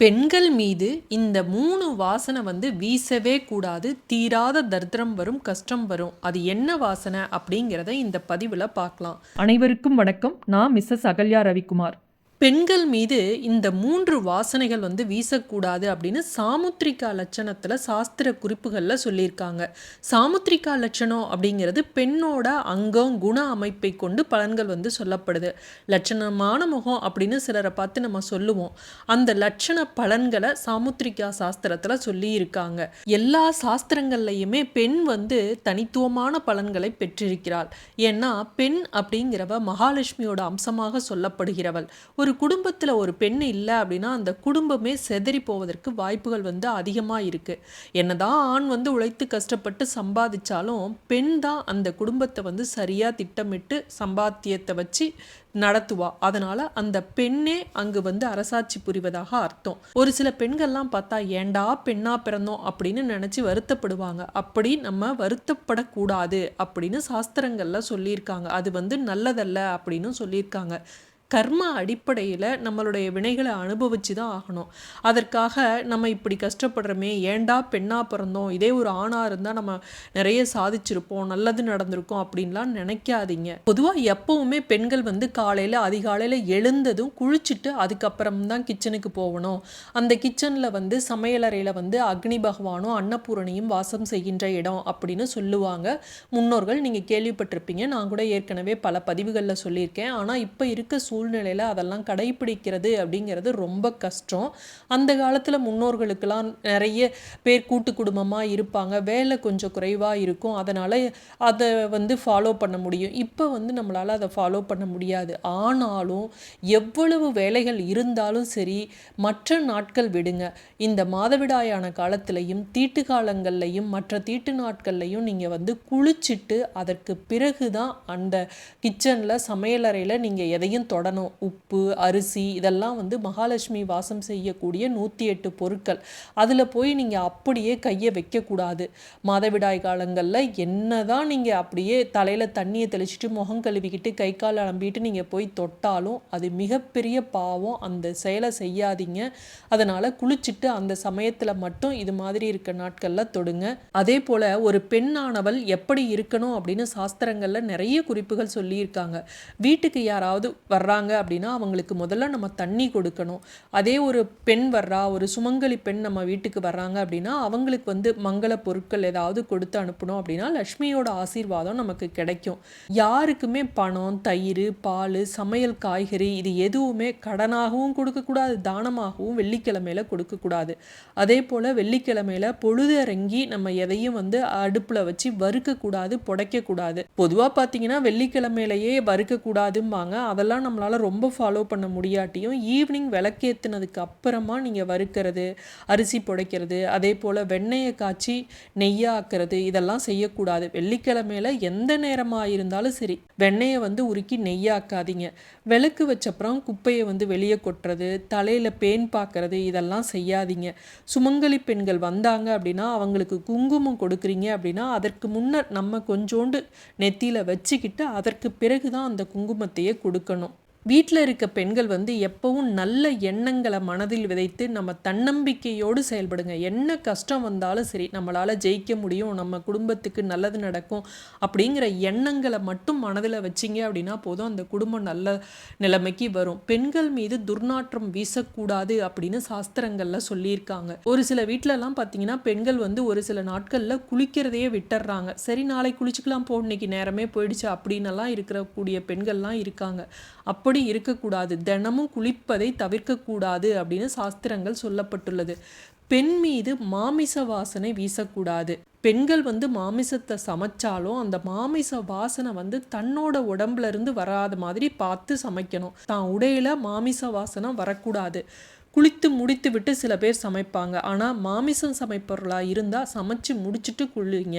பெண்கள் மீது இந்த 3 வாசனை வீசவே கூடாது. தீராத தரித்திரம் வரும், கஷ்டம் வரும். அது என்ன வாசனை அப்படிங்கிறத இந்த பதிவில் பார்க்கலாம். அனைவருக்கும் வணக்கம். நான் மிஸ்ஸஸ் அகல்யா ரவிக்குமார். பெண்கள் மீது இந்த 3 வாசனைகள் வீசக்கூடாது அப்படின்னு சாமுத்திரிகா லட்சணத்தில் சாஸ்திர குறிப்புகளில் சொல்லியிருக்காங்க. சாமுத்திரிகா லட்சணம் அப்படிங்கிறது பெண்ணோட அங்கம், குண அமைப்பை கொண்டு பலன்கள் சொல்லப்படுது. லட்சணமான முகம் அப்படின்னு சிலரை பார்த்து நம்ம சொல்லுவோம். அந்த லட்சண பலன்களை சாமுத்திரிகா சாஸ்திரத்தில் சொல்லியிருக்காங்க. எல்லா சாஸ்திரங்கள்லையுமே பெண் தனித்துவமான பலன்களை பெற்றிருக்கிறாள். ஏன்னா பெண் அப்படிங்கிறவ மகாலட்சுமியோட அம்சமாக சொல்லப்படுகிறவள். ஒரு குடும்பத்தில் ஒரு பெண் இல்லை அப்படின்னா அந்த குடும்பமே செதறி போவதற்கு வாய்ப்புகள் அதிகமாக இருக்குது. என்னதான் ஆண் உழைத்து கஷ்டப்பட்டு சம்பாதிச்சாலும் பெண் தான் அந்த குடும்பத்தை சரியாக திட்டமிட்டு சம்பாத்தியத்தை வச்சு நடத்துவா. அதனால் அந்த பெண்ணே அங்கு அரசாட்சி புரிவதாக அர்த்தம். ஒரு சில பெண்கள்லாம் பார்த்தா ஏண்டா பெண்ணா பிறந்தோம் அப்படின்னு நினச்சி வருத்தப்படுவாங்க. அப்படி நம்ம வருத்தப்படக்கூடாது அப்படின்னு சாஸ்திரங்களில் சொல்லியிருக்காங்க. அது நல்லதல்ல அப்படின்னு சொல்லியிருக்காங்க. கர்ம அடிப்படையில் நம்மளுடைய வினைகளை அனுபவிச்சு தான் ஆகணும். அதற்காக நம்ம இப்படி கஷ்டப்படுறோமே, ஏண்டா பெண்ணாக பிறந்தோம், இதே ஒரு ஆணாக இருந்தால் நம்ம நிறைய சாதிச்சிருப்போம், நல்லது நடந்திருக்கும் அப்படின்லாம் நினைக்காதீங்க. பொதுவாக எப்போவுமே பெண்கள் காலையில் அதிகாலையில் எழுந்ததும் குளிச்சுட்டு அதுக்கப்புறம் தான் கிச்சனுக்கு போகணும். அந்த கிச்சனில் சமையலறையில் அக்னி பகவானும் அன்னபூரணியும் வாசம் செய்கின்ற இடம் அப்படின்னு சொல்லுவாங்க முன்னோர்கள். நீங்கள் கேள்விப்பட்டிருப்பீங்க, நான் கூட ஏற்கனவே பல பதிவுகளில் சொல்லியிருக்கேன். ஆனால் இப்போ இருக்க சூழ்நிலையில் அதெல்லாம் கடைபிடிக்கிறது அப்படிங்கிறது ரொம்ப கஷ்டம். அந்த காலத்தில் முன்னோர்களுக்கெல்லாம் நிறைய பேர் கூட்டு குடும்பமாக இருப்பாங்க, வேலை கொஞ்சம் குறைவாக இருக்கும், அதனால் அதை ஃபாலோ பண்ண முடியும். இப்போ நம்மளால் அதை ஃபாலோ பண்ண முடியாது. ஆனாலும் எவ்வளவு வேலைகள் இருந்தாலும் சரி, மற்ற நாட்கள் விடுங்க. இந்த மாதவிடாயான காலத்திலையும் தீட்டு காலங்கள்லையும் மற்ற தீட்டு நாட்கள்லையும் நீங்கள் குளிச்சுட்டு அதற்கு பிறகு தான் அந்த கிச்சனில் சமையலறையில் நீங்கள் எதையும் தொடணும். உப்பு, அரிசி இதெல்லாம் மகாலட்சுமி வாசம் செய்யக்கூடிய 108 பொருட்கள். அதில் போய் நீங்கள் அப்படியே கையை வைக்கக்கூடாது. மாதவிடாய் காலங்களில் என்னதான் நீங்கள் அப்படியே தலையில் தண்ணியை தெளிச்சுட்டு முகம் கழுவிக்கிட்டு கை கால் அலம்பிட்டு நீங்கள் போய் தொட்டாலும் அது மிகப்பெரிய பாவம். அந்த செயலை செய்யாதீங்க. அதனால் குளிச்சுட்டு அந்த சமயத்தில் மட்டும் இது மாதிரி இருக்க நாட்களில் தொடுங்க. அதே போல் ஒரு பெண்ணானவள் எப்படி இருக்கணும் அப்படின்னு சாஸ்திரங்களில் நிறைய குறிப்புகள் சொல்லியிருக்காங்க. வீட்டுக்கு யாராவது வர்றாங்க அப்படின்னா அவங்களுக்கு முதல்ல நம்ம தண்ணி கொடுக்கணும். அதே ஒரு பெண் வர்றா, ஒரு சுமங்கலி பெண் நம்ம வீட்டுக்கு வர்றாங்க அப்படின்னா அவங்களுக்கு மங்கள பொருட்கள் ஏதாவது கொடுத்து அனுப்பணும். அப்படின்னா லக்ஷ்மியோட ஆசீர்வாதம் நமக்கு கிடைக்கும். யாருக்குமே பணம், தயிர், பால், சமையல் காய்கறி இது எதுவுமே கடனாகவும் கொடுக்கக்கூடாது, தானமாகவும் வெள்ளிக்கிழமையில கொடுக்கக்கூடாது. அதே போல் வெள்ளிக்கிழமையில பொழுது இறங்கி நம்ம எதையும் அடுப்பில் வச்சு வறுக்கக்கூடாது, புடைக்கக்கூடாது. பொதுவாக பார்த்தீங்கன்னா வெள்ளிக்கிழமையிலேயே வறுக்கக்கூடாதும்பாங்க. அதெல்லாம் நம்மளால் ரொம்ப ஃபாலோ பண்ண முடியாட்டியும் ஈவினிங் விளக்கேற்றினதுக்கு அப்புறமா நீங்கள் வறுக்கிறது, அரிசி புடைக்கிறது, அதே போல் வெண்ணெயை காய்ச்சி நெய்யாக்குறது இதெல்லாம் செய்யக்கூடாது. வெள்ளிக்கிழமையில எந்த நேரமாக இருந்தாலும் சரி வெண்ணெயை உருக்கி நெய்யாக்காதீங்க. விளக்கு வச்சப்புறம் குப்பையை வெளியே கொட்டுறது, தலையில் பேன் பார்க்கறது இதெல்லாம் செய்யாதீங்க. சுமங்கலி பெண்கள் வந்தாங்க அப்படின்னா அவங்களுக்கு குங்குமம் கொடுக்குறீங்க அப்படின்னா அதற்கு முன்னர் நம்ம கொஞ்சோண்டு நெத்தியில் வச்சுக்கிட்டு அதற்கு பிறகு தான் அந்த குங்குமத்தையே கொடுக்கணும். வீட்டில் இருக்க பெண்கள் எப்பவும் நல்ல எண்ணங்களை மனதில் விதைத்து நம்ம தன்னம்பிக்கையோடு செயல்படுங்க. என்ன கஷ்டம் வந்தாலும் சரி நம்மளால் ஜெயிக்க முடியும், நம்ம குடும்பத்துக்கு நல்லது நடக்கும் அப்படிங்கிற எண்ணங்களை மட்டும் மனதில் வச்சிங்க அப்படின்னா போதும், அந்த குடும்பம் நல்ல நிலைமைக்கு வரும். பெண்கள் மீது துர்நாற்றம் வீசக்கூடாது அப்படின்னு சாஸ்திரங்களில் சொல்லியிருக்காங்க. ஒரு சில வீட்டிலலாம் பார்த்தீங்கன்னா பெண்கள் ஒரு சில நாட்களில் குளிக்கிறதையே விட்டுறாங்க. சரி நாளைக்கு குளிச்சுக்கலாம் போ, இன்னைக்கு நேரமே போயிடுச்சு அப்படின்னலாம் இருக்கக்கூடிய பெண்கள்லாம் இருக்காங்க. அப்படி இருக்கக்கூடாது. தினமும் குளிப்பதை தவிர்க்கக்கூடாது அப்படின்னு சாஸ்திரங்கள் சொல்லப்பட்டுள்ளது. பெண் மீது மாமிச வாசனை வீசக்கூடாது. பெண்கள் மாமிசத்தை சமைச்சாலும் அந்த மாமிச வாசனை தன்னோட உடம்புல இருந்து வராத மாதிரி பார்த்து சமைக்கணும். தான் உடையில மாமிச வாசனை வரக்கூடாது. குளித்து முடித்து விட்டு சில பேர் சமைப்பாங்க. ஆனால் மாமிசம் சமைப்பவர்களாக இருந்தால் சமைச்சு முடிச்சுட்டு குளிங்க.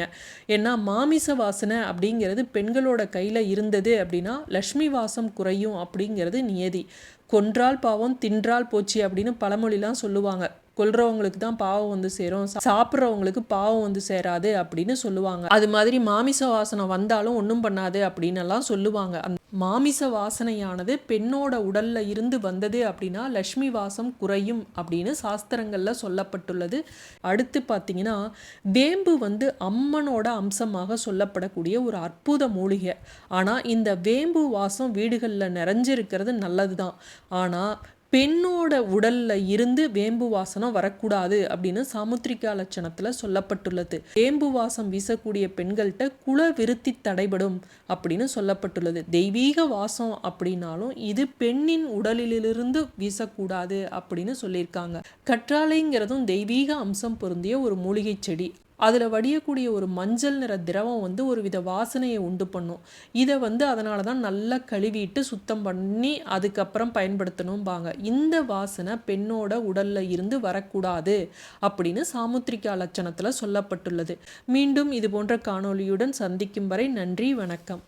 ஏன்னா மாமிச வாசனை அப்படிங்கிறது பெண்களோட கையில் இருந்தது அப்படின்னா லக்ஷ்மி வாசம் குறையும் அப்படிங்கிறது நியதி. கொன்றால் பாவம் தின்றால் போச்சு அப்படின்னு பழமொழிலாம் சொல்லுவாங்க. கொல்றவங்களுக்கு தான் பாவம் வந்து சேரும், சாப்பிட்றவங்களுக்கு பாவம் வந்து சேராது அப்படின்னு சொல்லுவாங்க. அது மாதிரி மாமிச வாசனை வந்தாலும் ஒன்றும் பண்ணாது அப்படின்னு எல்லாம் சொல்லுவாங்க. அந்த மாமிச வாசனையானது பெண்ணோட உடல்ல இருந்து வந்தது அப்படின்னா லக்ஷ்மி வாசம் குறையும் அப்படின்னு சாஸ்திரங்கள்ல சொல்லப்பட்டுள்ளது. அடுத்து பார்த்தீங்கன்னா, வேம்பு வந்து அம்மனோட அம்சமாக சொல்லப்படக்கூடிய ஒரு அற்புத மூலிகை. ஆனால் இந்த வேம்பு வாசம் வீடுகளில் நிறைஞ்சிருக்கிறது நல்லது தான். ஆனால் பெண்ணோட உடல்ல இருந்து வேம்பு வாசனம் வரக்கூடாது அப்படின்னு சாமுத்திரிகா லட்சணத்துல சொல்லப்பட்டுள்ளது. வேம்பு வாசம் வீசக்கூடிய பெண்கள்கிட்ட குல விருத்தி தடைபடும் அப்படின்னு சொல்லப்பட்டுள்ளது. தெய்வீக வாசம் அப்படின்னாலும் இது பெண்ணின் உடலிலிருந்து வீசக்கூடாது அப்படின்னு சொல்லியிருக்காங்க. கற்றாழைங்கிறதும் தெய்வீக அம்சம் பொருந்திய ஒரு மூலிகை செடி. அதில் வடியக்கூடிய ஒரு மஞ்சள் நிற திரவம் வந்து ஒரு வித வாசனையை உண்டு பண்ணும். இதை வந்து அதனால தான் நல்லா கழுவிட்டு சுத்தம் பண்ணி அதுக்கப்புறம் பயன்படுத்தணும்பாங்க. இந்த வாசனை பெண்ணோட உடல்ல இருந்து வரக்கூடாது அப்படின்னு சாமுத்திரிகா லட்சணத்தில் சொல்லப்பட்டுள்ளது. மீண்டும் இது போன்ற காணொளியுடன் சந்திக்கும் வரை நன்றி, வணக்கம்.